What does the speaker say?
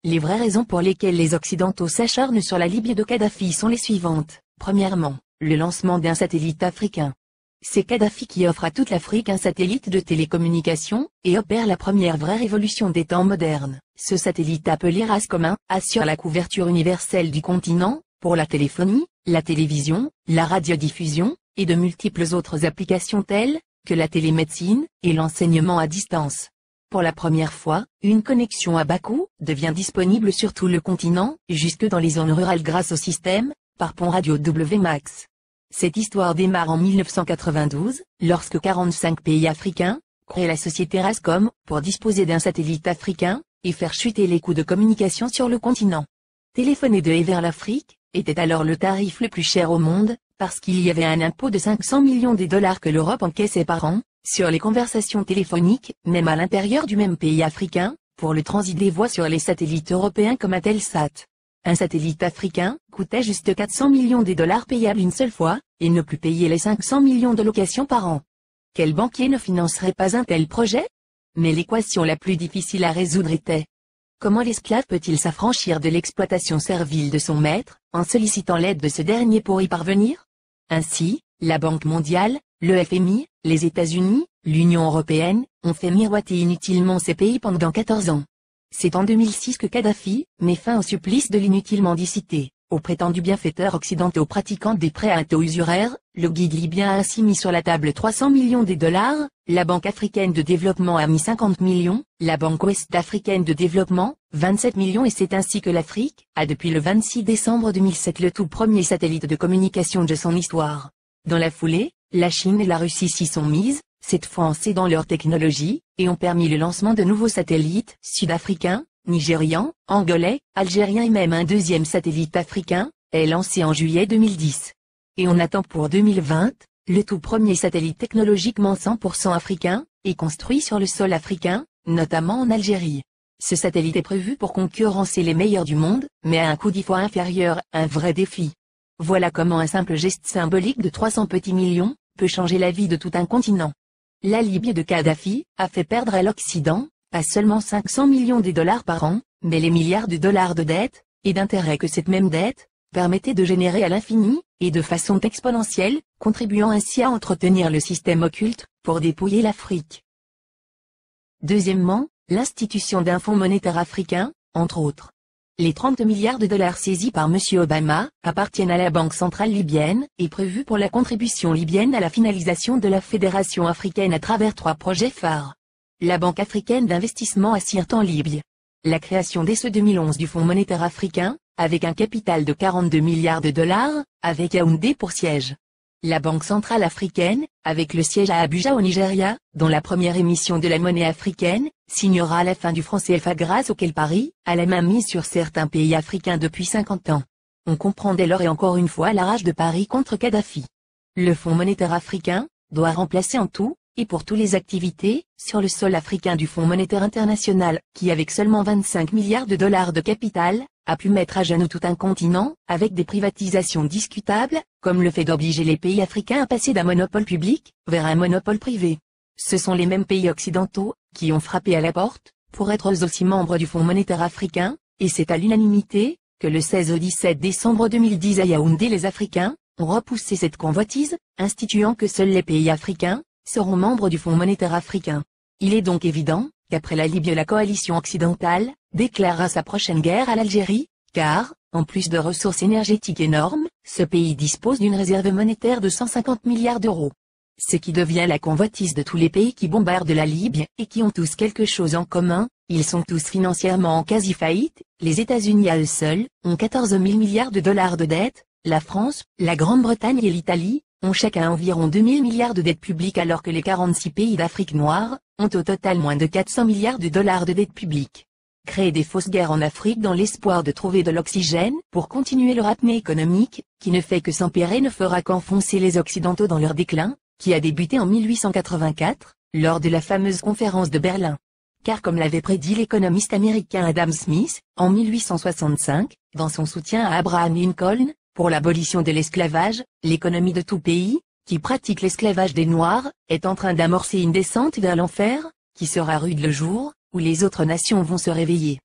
Les vraies raisons pour lesquelles les Occidentaux s'acharnent sur la Libye de Kadhafi sont les suivantes. Premièrement, le lancement d'un satellite africain. C'est Kadhafi qui offre à toute l'Afrique un satellite de télécommunication, et opère la première vraie révolution des temps modernes. Ce satellite appelé RASCOM assure la couverture universelle du continent, pour la téléphonie, la télévision, la radiodiffusion, et de multiples autres applications telles que la télémédecine et l'enseignement à distance. Pour la première fois, une connexion à bas coût devient disponible sur tout le continent, jusque dans les zones rurales grâce au système, par pont radio WMAX. Cette histoire démarre en 1992, lorsque 45 pays africains créent la société RASCOM pour disposer d'un satellite africain et faire chuter les coûts de communication sur le continent. Téléphoner de et vers l'Afrique était alors le tarif le plus cher au monde, parce qu'il y avait un impôt de 500 millions de dollars que l'Europe encaissait par an sur les conversations téléphoniques, même à l'intérieur du même pays africain, pour le transit des voix sur les satellites européens comme Intelsat. Un satellite africain coûtait juste 400 millions de dollars payables une seule fois, et ne plus payer les 500 millions de locations par an. Quel banquier ne financerait pas un tel projet? Mais l'équation la plus difficile à résoudre était: comment l'esclave peut-il s'affranchir de l'exploitation servile de son maître, en sollicitant l'aide de ce dernier pour y parvenir? Ainsi, la Banque mondiale, le FMI, les États-Unis, l'Union européenne, ont fait miroiter inutilement ces pays pendant 14 ans. C'est en 2006 que Kadhafi met fin au supplice de l'inutile mendicité. Aux prétendus bienfaiteurs occidentaux pratiquant des prêts à taux usuraires, le guide libyen a ainsi mis sur la table 300 millions de dollars, la Banque africaine de développement a mis 50 millions, la Banque ouest-africaine de développement, 27 millions, et c'est ainsi que l'Afrique a depuis le 26 décembre 2007 le tout premier satellite de communication de son histoire. Dans la foulée, la Chine et la Russie s'y sont mises, cette fois en cédant leur technologie, et ont permis le lancement de nouveaux satellites sud-africains, nigérians, angolais, algériens, et même un deuxième satellite africain est lancé en juillet 2010. Et on attend pour 2020, le tout premier satellite technologiquement 100% africain, est construit sur le sol africain, notamment en Algérie. Ce satellite est prévu pour concurrencer les meilleurs du monde, mais à un coût 10 fois inférieur, un vrai défi. Voilà comment un simple geste symbolique de 300 petits millions peut changer la vie de tout un continent. La Libye de Kadhafi a fait perdre à l'Occident, pas seulement 500 millions de dollars par an, mais les milliards de dollars de dettes, et d'intérêts que cette même dette permettait de générer à l'infini, et de façon exponentielle, contribuant ainsi à entretenir le système occulte, pour dépouiller l'Afrique. Deuxièmement, l'institution d'un fonds monétaire africain, entre autres. Les 30 milliards de dollars saisis par M. Obama appartiennent à la Banque centrale libyenne et prévus pour la contribution libyenne à la finalisation de la Fédération africaine à travers 3 projets phares. La Banque africaine d'investissement à Sirte en Libye. La création dès ce 2011 du Fonds monétaire africain, avec un capital de 42 milliards de dollars, avec Yaoundé pour siège. La Banque centrale africaine, avec le siège à Abuja au Nigeria, dont la première émission de la monnaie africaine signera à la fin du franc CFA grâce auquel Paris a la main mise sur certains pays africains depuis 50 ans. On comprend dès lors et encore une fois la rage de Paris contre Kadhafi. Le Fonds monétaire africain doit remplacer en tout, et pour toutes les activités, sur le sol africain du Fonds monétaire international, qui avec seulement 25 milliards de dollars de capital, a pu mettre à genoux tout un continent, avec des privatisations discutables, comme le fait d'obliger les pays africains à passer d'un monopole public vers un monopole privé. Ce sont les mêmes pays occidentaux qui ont frappé à la porte, pour être eux aussi membres du Fonds monétaire africain, et c'est à l'unanimité que le 16 au 17 décembre 2010 à Yaoundé les Africains ont repoussé cette convoitise, instituant que seuls les pays africains seront membres du Fonds monétaire africain. Il est donc évident qu'après la Libye la coalition occidentale déclarera sa prochaine guerre à l'Algérie, car, en plus de ressources énergétiques énormes, ce pays dispose d'une réserve monétaire de 150 milliards d'euros. Ce qui devient la convoitise de tous les pays qui bombardent la Libye et qui ont tous quelque chose en commun, ils sont tous financièrement en quasi-faillite, les États-Unis à eux seuls ont 14 000 milliards de dollars de dettes, la France, la Grande-Bretagne et l'Italie ont chacun environ 2 000 milliards de dettes publiques alors que les 46 pays d'Afrique noire ont au total moins de 400 milliards de dollars de dettes publiques. Créer des fausses guerres en Afrique dans l'espoir de trouver de l'oxygène pour continuer leur apnée économique, qui ne fait que s'empirer, ne fera qu'enfoncer les Occidentaux dans leur déclin, qui a débuté en 1884, lors de la fameuse conférence de Berlin. Car comme l'avait prédit l'économiste américain Adam Smith, en 1865, dans son soutien à Abraham Lincoln, pour l'abolition de l'esclavage, l'économie de tout pays, qui pratique l'esclavage des Noirs, est en train d'amorcer une descente vers l'enfer, qui sera rude le jour où les autres nations vont se réveiller.